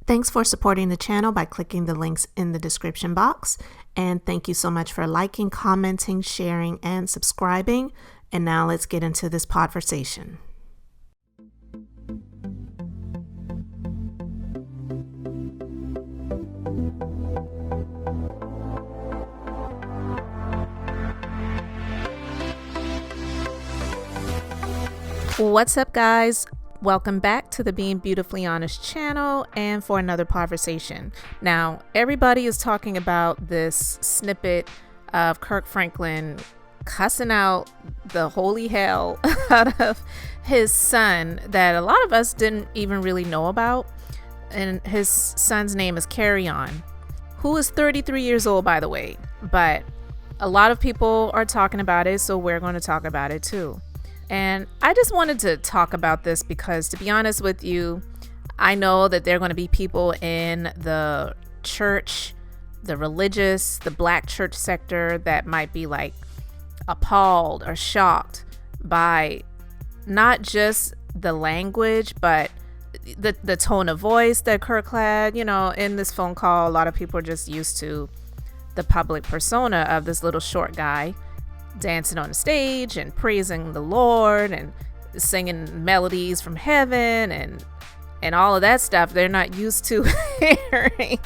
Thanks for supporting the channel by clicking the links in the description box. And thank you so much for liking, commenting, sharing, and subscribing. And now let's get into this podversation. What's up, guys? Welcome back to the Being Beautifully Honest channel and for another podversation. Now, everybody is talking about this snippet of Kirk Franklin cussing out the holy hell out of his son that a lot of us didn't even really know about. And his son's name is Carry-On, who is 33 years old, by the way. But a lot of people are talking about it, so we're going to talk about it too. And I just wanted to talk about this because, to be honest with you, I know that there are going to be people in the church, the religious, the black church sector that might be like appalled or shocked by not just the language, but the tone of voice that Kirk had. You know, in this phone call, a lot of people are just used to the public persona of this little short guy dancing on the stage and praising the Lord and singing melodies from heaven and all of that stuff. They're not used to hearing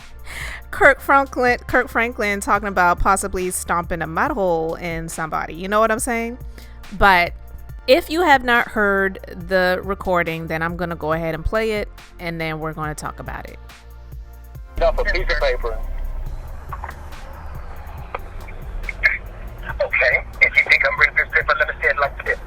Kirk Franklin talking about possibly stomping a mud hole in somebody. You know what I'm saying? But if you have not heard the recording, then I'm going to go ahead and play it, and then we're going to talk about it. Off a piece of paper. Okay, if you think I'm reading this paper, let me say it like this.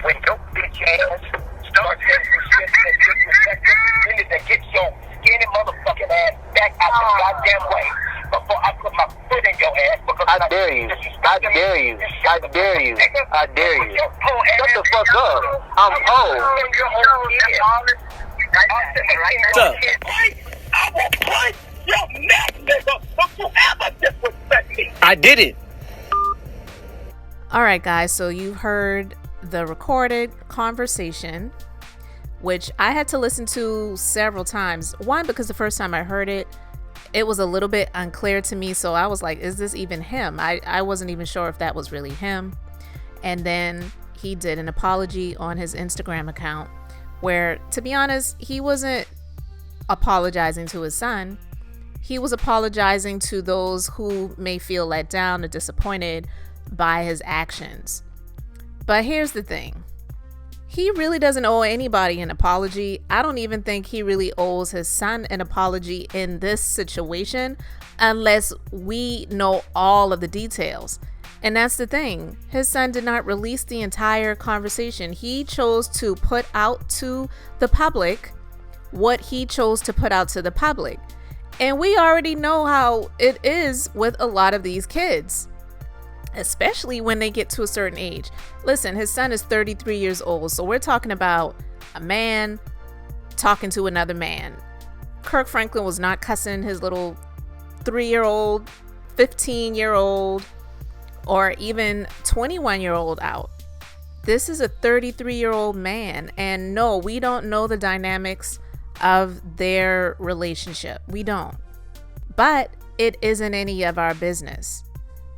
When your bitch ass starts getting disrespected, you need to get your skinny motherfucking ass back out the goddamn way before I put my foot in your ass. Because I dare you. I dare you. I dare you. I dare you. Shut the fuck up. I'm old. What's up? I will punch your neck, nigga, if you ever disrespect me. I did it. All right, guys, so you heard the recorded conversation, which I had to listen to several times. One, because the first time I heard it, it was a little bit unclear to me. So I was like, is this even him? I wasn't even sure if that was really him. And then he did an apology on his Instagram account where, to be honest, he wasn't apologizing to his son. He was apologizing to those who may feel let down or disappointed by his actions. But here's the thing. He really doesn't owe anybody an apology. I don't even think he really owes his son an apology in this situation unless we know all of the details. And that's the thing. His son did not release the entire conversation. He chose to put out to the public what he chose to put out to the public. And we already know how it is with a lot of these kids, especially when they get to a certain age. Listen, his son is 33 years old. So we're talking about a man talking to another man. Kirk Franklin was not cussing his little 3-year-old, 15-year-old, or even 21-year-old out. This is a 33-year-old man. And no, we don't know the dynamics of their relationship. We don't. But it isn't any of our business.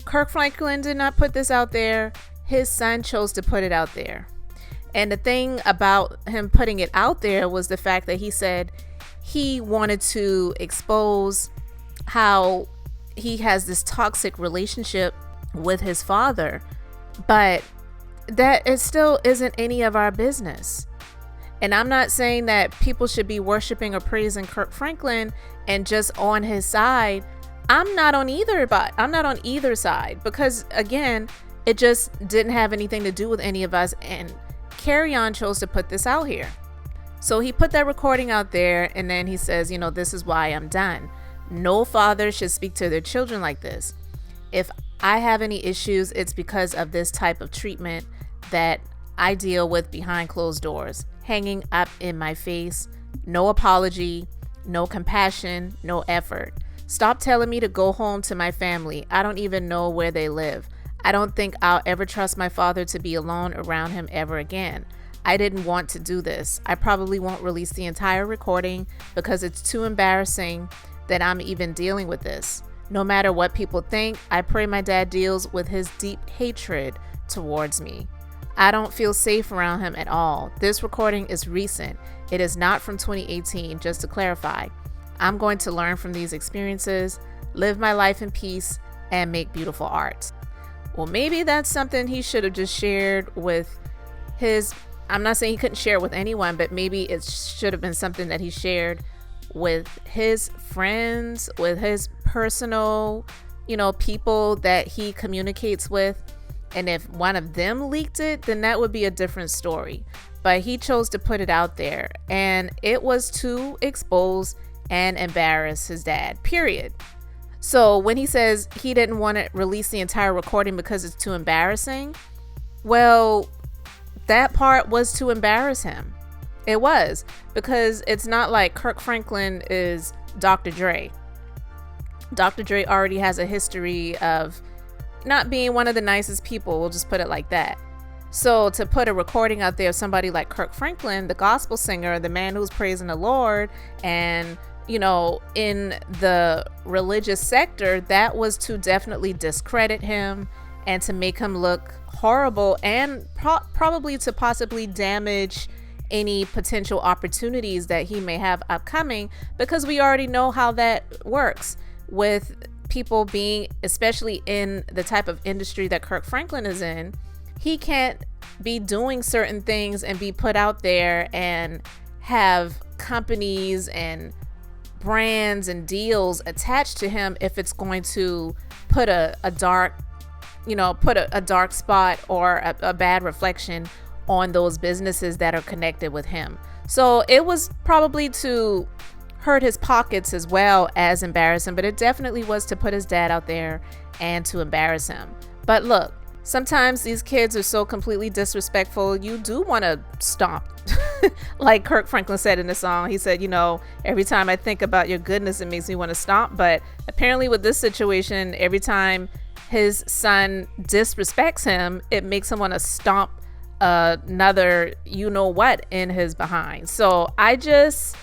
Kirk Franklin did not put this out there. His son chose to put it out there. And the thing about him putting it out there was the fact that he said he wanted to expose how he has this toxic relationship with his father. But that it still isn't any of our business. And I'm not saying that people should be worshiping or praising Kirk Franklin and just on his side. I'm not on either side because, again, it just didn't have anything to do with any of us, and Carry-On chose to put this out here. So he put that recording out there, and then he says, this is why I'm done. No father should speak to their children like this. If I have any issues, it's because of this type of treatment that I deal with behind closed doors, hanging up in my face, no apology, no compassion, no effort. Stop telling me to go home to my family. I don't even know where they live. I don't think I'll ever trust my father to be alone around him ever again. I didn't want to do this. I probably won't release the entire recording because it's too embarrassing that I'm even dealing with this. No matter what people think, I pray my dad deals with his deep hatred towards me. I don't feel safe around him at all. This recording is recent. It is not from 2018, just to clarify. I'm going to learn from these experiences, live my life in peace, and make beautiful art. Well, maybe that's something he should have just shared with his, I'm not saying he couldn't share with anyone, but maybe it should have been something that he shared with his friends, with his personal, people that he communicates with. And if one of them leaked it, then that would be a different story. But he chose to put it out there, and it was to expose and embarrass his dad, period. So when he says he didn't want to release the entire recording because it's too embarrassing, well, that part was to embarrass him. It was, because it's not like Kirk Franklin is Dr. Dre. Dr. Dre already has a history of not being one of the nicest people, we'll just put it like that. So to put a recording out there of somebody like Kirk Franklin, the gospel singer, the man who's praising the Lord, and in the religious sector, that was to definitely discredit him and to make him look horrible, and probably to possibly damage any potential opportunities that he may have upcoming, because we already know how that works with people being, especially in the type of industry that Kirk Franklin is in. He can't be doing certain things and be put out there and have companies and brands and deals attached to him if it's going to put a dark spot or a bad reflection on those businesses that are connected with him. So it was probably to hurt his pockets as well as embarrass him, but it definitely was to put his dad out there and to embarrass him. But look, sometimes these kids are so completely disrespectful, you do want to stomp. Like Kirk Franklin said in the song, he said, every time I think about your goodness, it makes me want to stomp. But apparently with this situation, every time his son disrespects him, it makes him want to stomp another what in his behind. So I just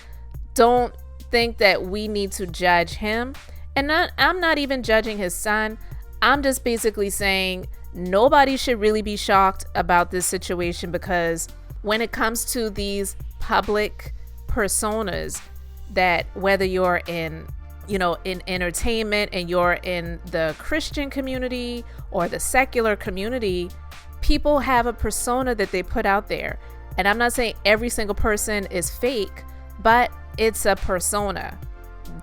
don't think that we need to judge him. And I'm not even judging his son. I'm just basically saying nobody should really be shocked about this situation, because when it comes to these public personas, that whether you're in entertainment and you're in the Christian community or the secular community, people have a persona that they put out there. And I'm not saying every single person is fake, but it's a persona.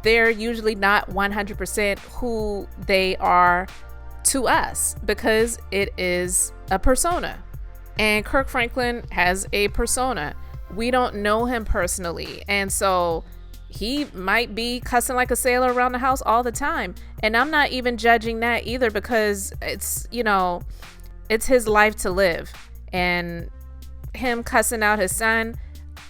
They're usually not 100% who they are to us, because it is a persona. And Kirk Franklin has a persona. We don't know him personally. And so he might be cussing like a sailor around the house all the time. And I'm not even judging that either, because it's his life to live. And him cussing out his son,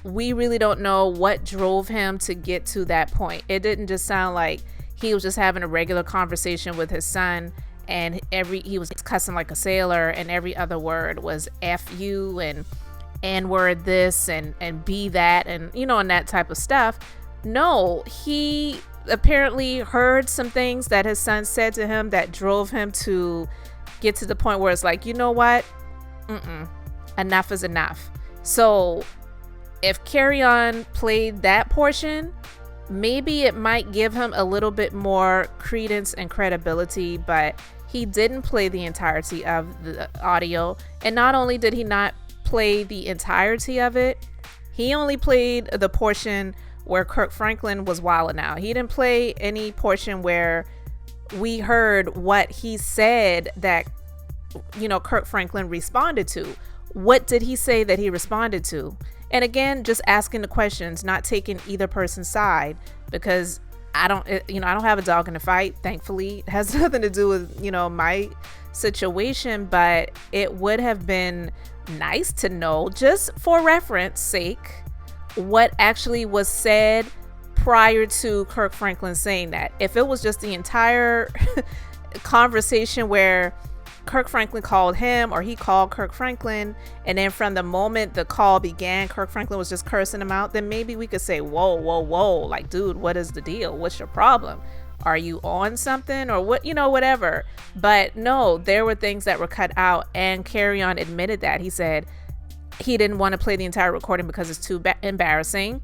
we really don't know what drove him to get to that point. It didn't just sound like he was just having a regular conversation with his son, and he was cussing like a sailor, and every other word was F you and N-word this and B that, and and that type of stuff. No, he apparently heard some things that his son said to him that drove him to get to the point where it's like, what? Enough is enough. So if Carry On played that portion, maybe it might give him a little bit more credence and credibility, but he didn't play the entirety of the audio. And not only did he not play the entirety of it, he only played the portion where Kirk Franklin was wilding out. He didn't play any portion where we heard what he said that, Kirk Franklin responded to. What did he say that he responded to? And again, just asking the questions, not taking either person's side, because I don't have a dog in the fight. Thankfully, it has nothing to do with, my situation, but it would have been nice to know, just for reference sake, what actually was said prior to Kirk Franklin saying that. If it was just the entire conversation where Kirk Franklin called him, or he called Kirk Franklin, and then from the moment the call began, Kirk Franklin was just cursing him out, then maybe we could say, whoa, like, dude, what is the deal? What's your problem? Are you on something, or what, whatever. But no, there were things that were cut out, and Carry-On admitted that. He said he didn't want to play the entire recording because it's too embarrassing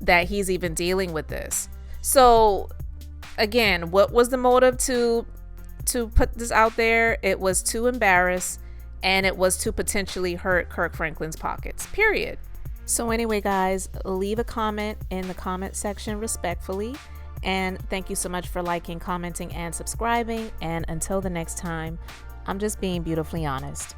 that he's even dealing with this. So again, what was the motive to put this out there? It was to embarrass, and it was to potentially hurt Kirk Franklin's pockets, period. So anyway, guys, leave a comment in the comment section respectfully, and thank you so much for liking, commenting, and subscribing. And until the next time, I'm just being beautifully honest.